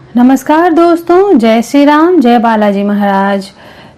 नमस्कार दोस्तों, जय श्री राम, जय बालाजी महाराज।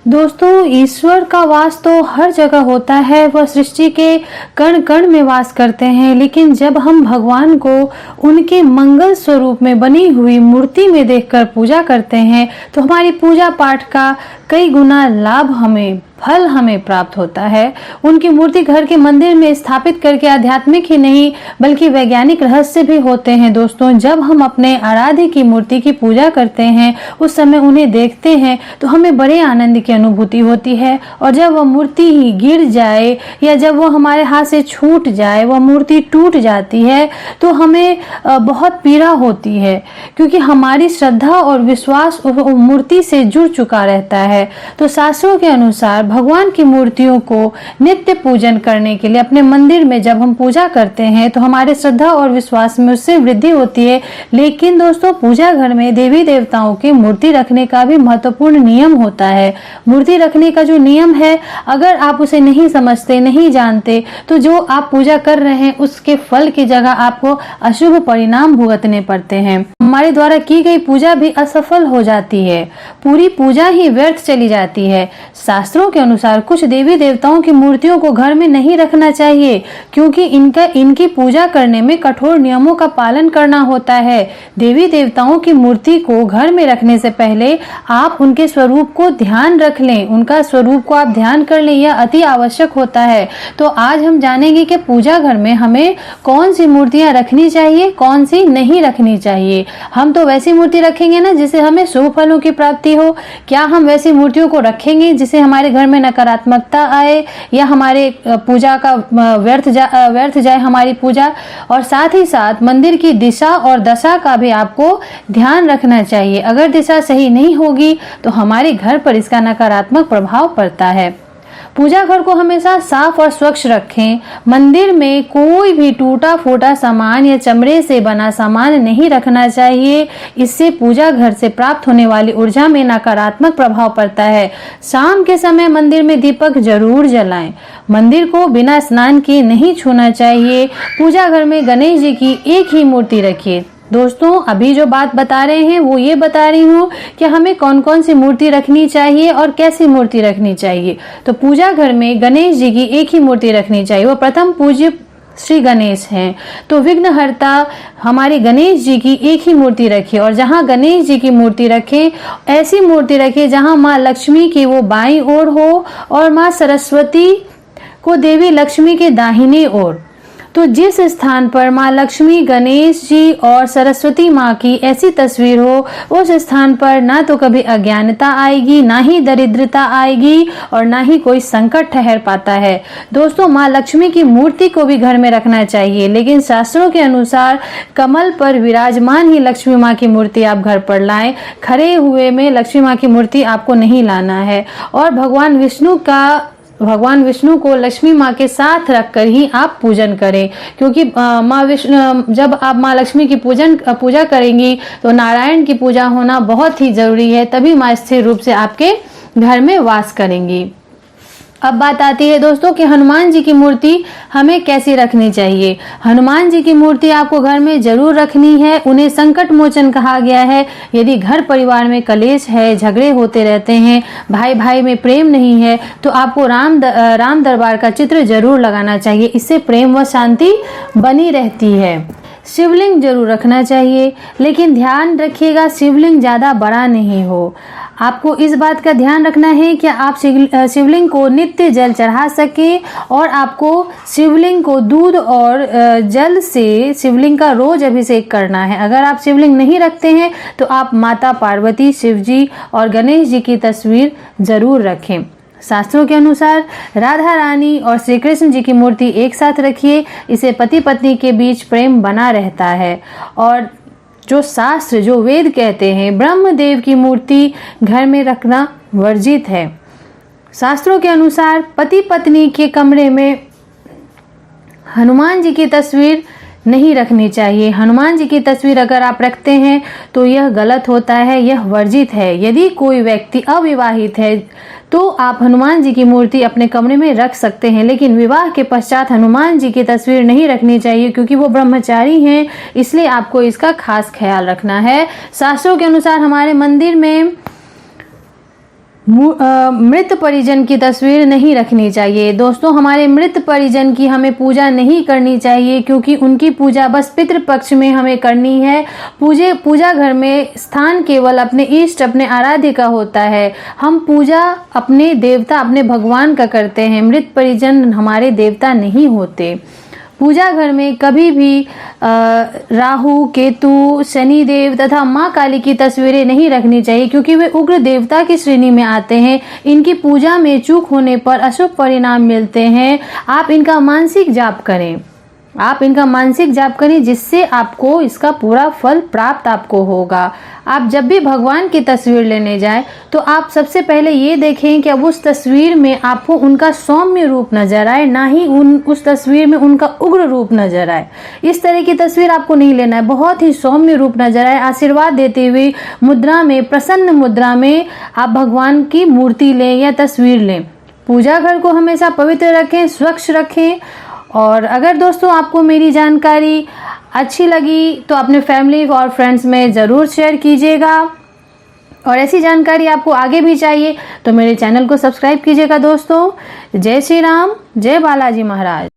दोस्तों, ईश्वर का वास तो हर जगह होता है। वह सृष्टि के कण कण में वास करते हैं, लेकिन जब हम भगवान को उनके मंगल स्वरूप में बनी हुई मूर्ति में देखकर पूजा करते हैं तो हमारी पूजा पाठ का कई गुना लाभ फल हमें प्राप्त होता है। उनकी मूर्ति घर के मंदिर में स्थापित करके आध्यात्मिक ही नहीं बल्कि वैज्ञानिक रहस्य भी होते हैं। दोस्तों, जब हम अपने आराध्य की मूर्ति की पूजा करते हैं, उस समय उन्हें देखते हैं तो हमें बड़े आनंद की अनुभूति होती है। और जब वह मूर्ति ही गिर जाए या जब वो हमारे हाथ से छूट जाए, वह मूर्ति टूट जाती है, तो हमें बहुत पीड़ा होती है, क्योंकि हमारी श्रद्धा और विश्वास मूर्ति से जुड़ चुका रहता है। तो शास्त्रों के अनुसार भगवान की मूर्तियों को नित्य पूजन करने के लिए अपने मंदिर में जब हम पूजा करते हैं तो हमारे श्रद्धा और विश्वास में उससे वृद्धि होती है। लेकिन दोस्तों, पूजा घर में देवी देवताओं की मूर्ति रखने का भी महत्वपूर्ण नियम होता है। मूर्ति रखने का जो नियम है, अगर आप उसे नहीं समझते, नहीं जानते, तो जो आप पूजा कर रहे हैं उसके फल की जगह आपको अशुभ परिणाम भुगतने पड़ते हैं। हमारे द्वारा की गई पूजा भी असफल हो जाती है, पूरी पूजा ही व्यर्थ चली जाती है। शास्त्रों के अनुसार कुछ देवी देवताओं की मूर्तियों को घर में नहीं रखना चाहिए, क्योंकि इनकी पूजा करने में कठोर नियमों का पालन करना होता है। देवी देवताओं की मूर्ति को घर में रखने से पहले आप उनके स्वरूप को ध्यान रख लें, उनका स्वरूप को आप ध्यान कर लें, यह अति आवश्यक होता है। तो आज हम जानेंगे कि पूजा घर में हमें कौन सी मूर्तियां रखनी चाहिए, कौन सी नहीं रखनी चाहिए। हम तो वैसी मूर्ति रखेंगे ना जिससे हमें शुभ फलों की प्राप्ति हो। क्या हम वैसी मूर्तियों को रखेंगे जिससे हमारे घर में नकारात्मकता आए या हमारे पूजा का व्यर्थ जाए हमारी पूजा। और साथ ही साथ मंदिर की दिशा और दशा का भी आपको ध्यान रखना चाहिए। अगर दिशा सही नहीं होगी तो हमारे घर पर इसका नकारात्मक प्रभाव पड़ता है। पूजा घर को हमेशा साफ और स्वच्छ रखें। मंदिर में कोई भी टूटा फूटा सामान या चमड़े से बना सामान नहीं रखना चाहिए। इससे पूजा घर से प्राप्त होने वाली ऊर्जा में नकारात्मक प्रभाव पड़ता है। शाम के समय मंदिर में दीपक जरूर जलाएं। मंदिर को बिना स्नान किए नहीं छूना चाहिए। पूजा घर में गणेश जी की एक ही मूर्ति रखिए। दोस्तों, अभी जो बात बता रहे हैं वो ये बता रही हूँ कि हमें कौन कौन सी मूर्ति रखनी चाहिए और कैसी मूर्ति रखनी चाहिए। तो पूजा घर में गणेश जी की एक ही मूर्ति रखनी चाहिए। वो प्रथम पूज्य श्री गणेश हैं, तो विघ्नहर्ता हमारे गणेश जी की एक ही मूर्ति रखिए। और जहाँ गणेश जी की मूर्ति रखें, ऐसी मूर्ति रखिए जहाँ माँ लक्ष्मी की वो बाईं ओर हो और माँ सरस्वती को देवी लक्ष्मी के दाहिने ओर। तो जिस स्थान पर माँ लक्ष्मी, गणेश जी और सरस्वती माँ की ऐसी तस्वीर हो, उस स्थान पर ना तो कभी अज्ञानता आएगी, ना ही दरिद्रता आएगी और ना ही कोई संकट ठहर पाता है। दोस्तों, माँ लक्ष्मी की मूर्ति को भी घर में रखना चाहिए, लेकिन शास्त्रों के अनुसार कमल पर विराजमान ही लक्ष्मी माँ की मूर्ति आप घर पर लाएं। खड़े हुए में लक्ष्मी माँ की मूर्ति आपको नहीं लाना है। और भगवान विष्णु को लक्ष्मी माँ के साथ रखकर ही आप पूजन करें, क्योंकि जब आप माँ लक्ष्मी की पूजा करेंगी तो नारायण की पूजा होना बहुत ही जरूरी है, तभी माँ स्थिर रूप से आपके घर में वास करेंगी। अब बात आती है दोस्तों कि हनुमान जी की मूर्ति हमें कैसी रखनी चाहिए। हनुमान जी की मूर्ति आपको घर में जरूर रखनी है। उन्हें संकट मोचन कहा गया है। यदि घर परिवार में कलेश है, झगड़े होते रहते हैं, भाई भाई में प्रेम नहीं है, तो आपको राम दरबार का चित्र जरूर लगाना चाहिए। इससे प्रेम व शांति बनी रहती है। शिवलिंग जरूर रखना चाहिए, लेकिन ध्यान रखिएगा शिवलिंग ज़्यादा बड़ा नहीं हो। आपको इस बात का ध्यान रखना है कि आप शिवलिंग को नित्य जल चढ़ा सकें, और आपको शिवलिंग को दूध और जल से शिवलिंग का रोज अभिषेक करना है। अगर आप शिवलिंग नहीं रखते हैं तो आप माता पार्वती, शिव जी और गणेश जी की तस्वीर जरूर रखें। शास्त्रों के अनुसार राधा रानी और श्री कृष्ण जी की मूर्ति एक साथ रखिए। इसे पति पत्नी के बीच प्रेम बना रहता है। और जो वेद कहते हैं, ब्रह्मदेव की मूर्ति घर में रखना वर्जित है। शास्त्रों के अनुसार पति पत्नी के कमरे में हनुमान जी की तस्वीर नहीं रखनी चाहिए। हनुमान जी की तस्वीर अगर आप रखते हैं तो यह गलत होता है, यह वर्जित है। यदि कोई व्यक्ति अविवाहित है तो आप हनुमान जी की मूर्ति अपने कमरे में रख सकते हैं, लेकिन विवाह के पश्चात हनुमान जी की तस्वीर नहीं रखनी चाहिए, क्योंकि वो ब्रह्मचारी हैं। इसलिए आपको इसका खास ख्याल रखना है। शास्त्रों के अनुसार हमारे मंदिर में मृत परिजन की तस्वीर नहीं रखनी चाहिए। दोस्तों, हमारे मृत परिजन की हमें पूजा नहीं करनी चाहिए, क्योंकि उनकी पूजा बस पितृपक्ष में हमें करनी है। पूजा घर में स्थान केवल अपने इष्ट, अपने आराध्य का होता है। हम पूजा अपने देवता, अपने भगवान का करते हैं। मृत परिजन हमारे देवता नहीं होते। पूजा घर में कभी भी राहु, केतु, शनिदेव तथा माँ काली की तस्वीरें नहीं रखनी चाहिए, क्योंकि वे उग्र देवता की श्रेणी में आते हैं। इनकी पूजा में चूक होने पर अशुभ परिणाम मिलते हैं। आप इनका मानसिक जाप करें, जिससे आपको इसका पूरा फल प्राप्त आपको होगा। आप जब भी भगवान की तस्वीर लेने जाएं तो आप सबसे पहले ये देखें कि अब उस तस्वीर में आपको उनका सौम्य रूप नजर आए, ना ही उस तस्वीर में उनका उग्र रूप नजर आए। इस तरह की तस्वीर आपको नहीं लेना है। बहुत ही सौम्य रूप नजर आए, आशीर्वाद देते हुए मुद्रा में, प्रसन्न मुद्रा में आप भगवान की मूर्ति लें या तस्वीर लें। पूजा घर को हमेशा पवित्र रखें, स्वच्छ रखें। और अगर दोस्तों आपको मेरी जानकारी अच्छी लगी तो अपने फैमिली और फ्रेंड्स में ज़रूर शेयर कीजिएगा। और ऐसी जानकारी आपको आगे भी चाहिए तो मेरे चैनल को सब्सक्राइब कीजिएगा। दोस्तों, जय श्री राम, जय बालाजी महाराज।